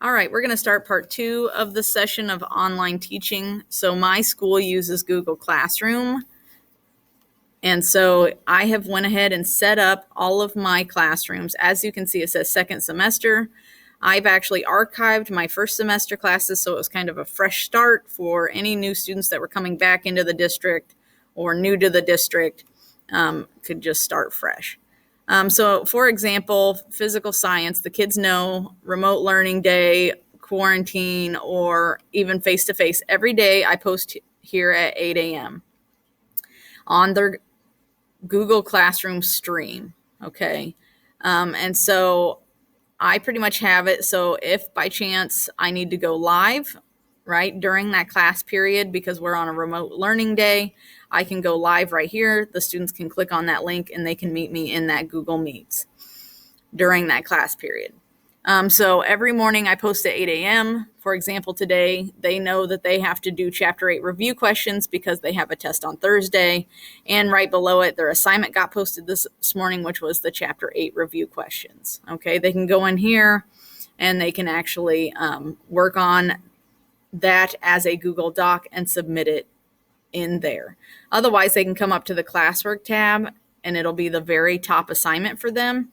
All right, we're going to start part 2 of the session of online teaching. So my school uses Google Classroom. And so I have went ahead and set up all of my classrooms. As you can see, it says second semester. I've actually archived my first semester classes, so it was kind of a fresh start for any new students that were coming back into the district or new to the district, could just start fresh. So for example, physical science, the kids know remote learning day, quarantine, or even face-to-face. Every day I post here at 8 a.m. on their Google Classroom stream. Okay. And so I pretty much have it. So if by chance I need to go live, right, during that class period, because we're on a remote learning day, I can go live right here. The students can click on that link and they can meet me in that Google Meets during that class period. So every morning I post at 8 a.m. For example, today they know that they have to do Chapter 8 review questions because they have a test on Thursday. And right below it, their assignment got posted this morning, which was the Chapter 8 review questions. Okay, they can go in here and they can actually work on that as a Google Doc and submit it in there. Otherwise, they can come up to the classwork tab and it'll be the very top assignment for them.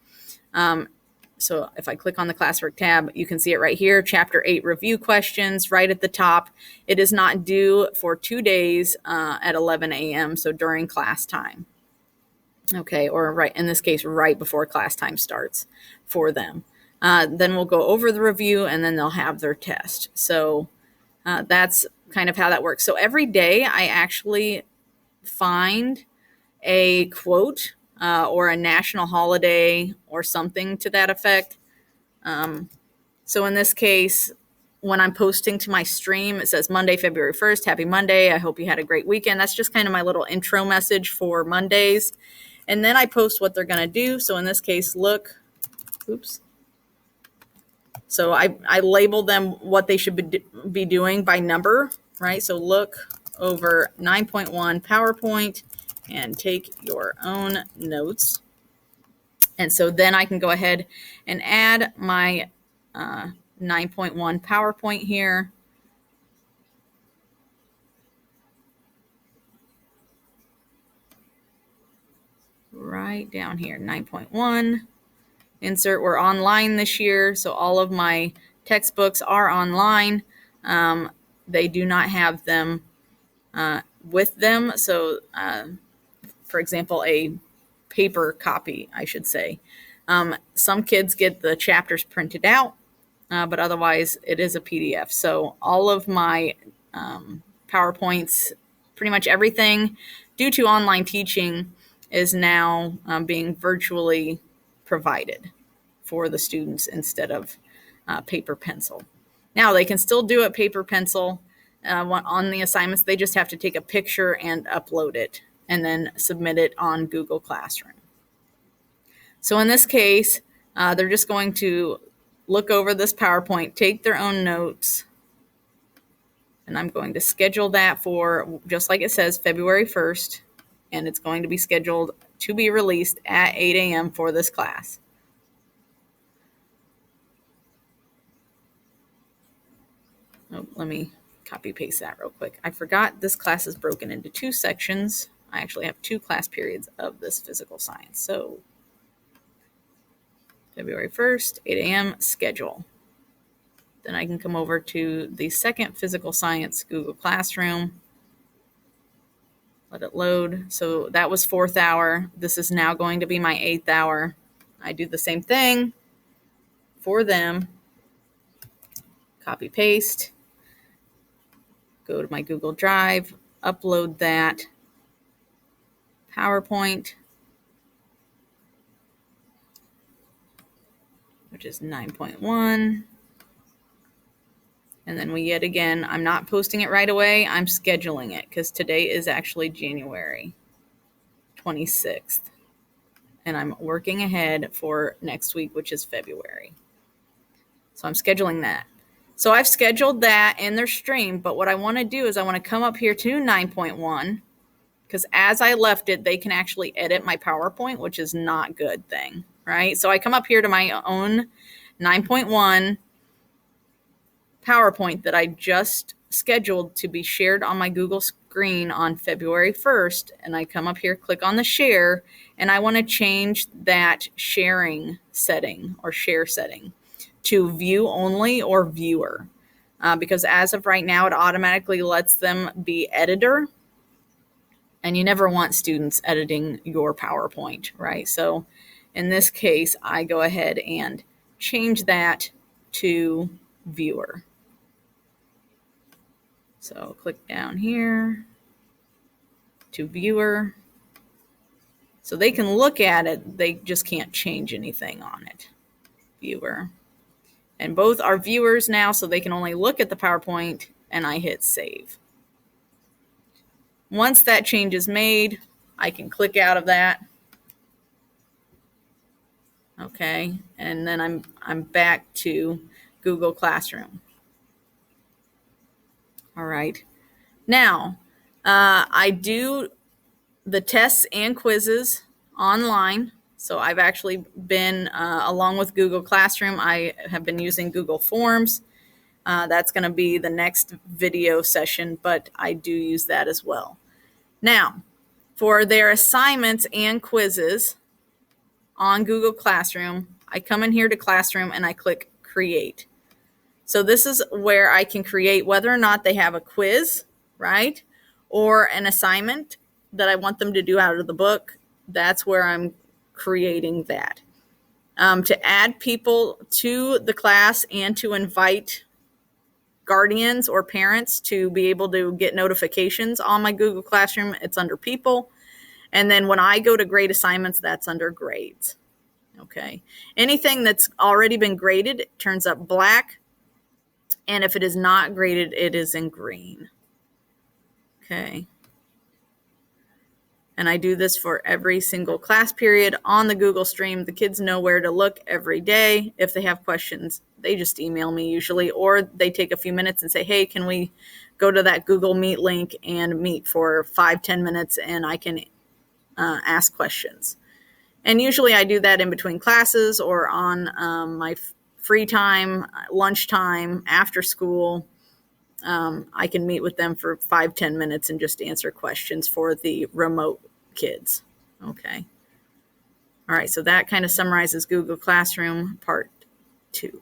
So if I click on the classwork tab, you can see it right here, Chapter 8 review questions right at the top. It is not due for 2 days at 11 a.m., so during class time. Okay, or right in this case, right before class time starts for them. Then we'll go over the review and then they'll have their test. So that's kind of how that works. So every day I actually find a quote or a national holiday or something to that effect. So in this case, when I'm posting to my stream, it says Monday, February 1st, happy Monday. I hope you had a great weekend. That's just kind of my little intro message for Mondays. And then I post what they're going to do. So in this case, look, oops. So I label them what they should be doing by number, right? So look over 9.1 PowerPoint and take your own notes. And so then I can go ahead and add my 9.1 PowerPoint here. Right down here, 9.1. Insert, we're online this year, so all of my textbooks are online. They do not have them with them. So, for example, a paper copy, I should say. Some kids get the chapters printed out, but otherwise it is a PDF. So all of my PowerPoints, pretty much everything due to online teaching is now being virtually provided for the students instead of paper pencil. Now they can still do it paper pencil on the assignments. They just have to take a picture and upload it and then submit it on Google Classroom. So in this case, they're just going to look over this PowerPoint, take their own notes, and I'm going to schedule that for, just like it says, February 1st, and it's going to be scheduled to be released at 8 a.m. for this class. Oh, let me copy paste that real quick. I forgot this class is broken into 2 sections. I actually have 2 class periods of this physical science. So February 1st, 8 a.m. schedule. Then I can come over to the second physical science Google Classroom. Let it load. So that was 4th hour. This is now going to be my 8th hour. I do the same thing for them. Copy paste. Go to my Google Drive, upload that PowerPoint, which is 9.1. And then yet again, I'm not posting it right away. I'm scheduling it because today is actually January 26th. And I'm working ahead for next week, which is February. So I'm scheduling that. So I've scheduled that in their stream, but what I want to do is I want to come up here to 9.1 because as I left it, they can actually edit my PowerPoint, which is not a good thing, right? So I come up here to my own 9.1 PowerPoint that I just scheduled to be shared on my Google screen on February 1st. And I come up here, click on the share, and I want to change that sharing setting or share setting to view only or viewer. Because as of right now, it automatically lets them be editor. And you never want students editing your PowerPoint, right? So in this case, I go ahead and change that to viewer. So click down here to viewer. So they can look at it, they just can't change anything on it. Viewer. And both are viewers now, so they can only look at the PowerPoint, and I hit save. Once that change is made, I can click out of that. Okay, and then I'm back to Google Classroom. All right. Now, I do the tests and quizzes online. So I've actually been, along with Google Classroom, I have been using Google Forms. That's going to be the next video session, but I do use that as well. Now, for their assignments and quizzes on Google Classroom, I come in here to Classroom and I click Create. So this is where I can create whether or not they have a quiz, right? Or an assignment that I want them to do out of the book. That's where I'm creating that. To add people to the class and to invite guardians or parents to be able to get notifications on my Google Classroom, it's under People. And then when I go to grade assignments, that's under Grades. Okay. Anything that's already been graded turns up black. And if it is not graded, it is in green. Okay. And I do this for every single class period on the Google Stream. The kids know where to look every day. If they have questions, they just email me usually, or they take a few minutes and say, hey, can we go to that Google Meet link and meet for 5-10 minutes and I can ask questions. And usually I do that in between classes or on my free time, lunchtime, after school. I can meet with them for 5-10 minutes and just answer questions for the remote kids. Okay. All right. So that kind of summarizes Google Classroom Part 2.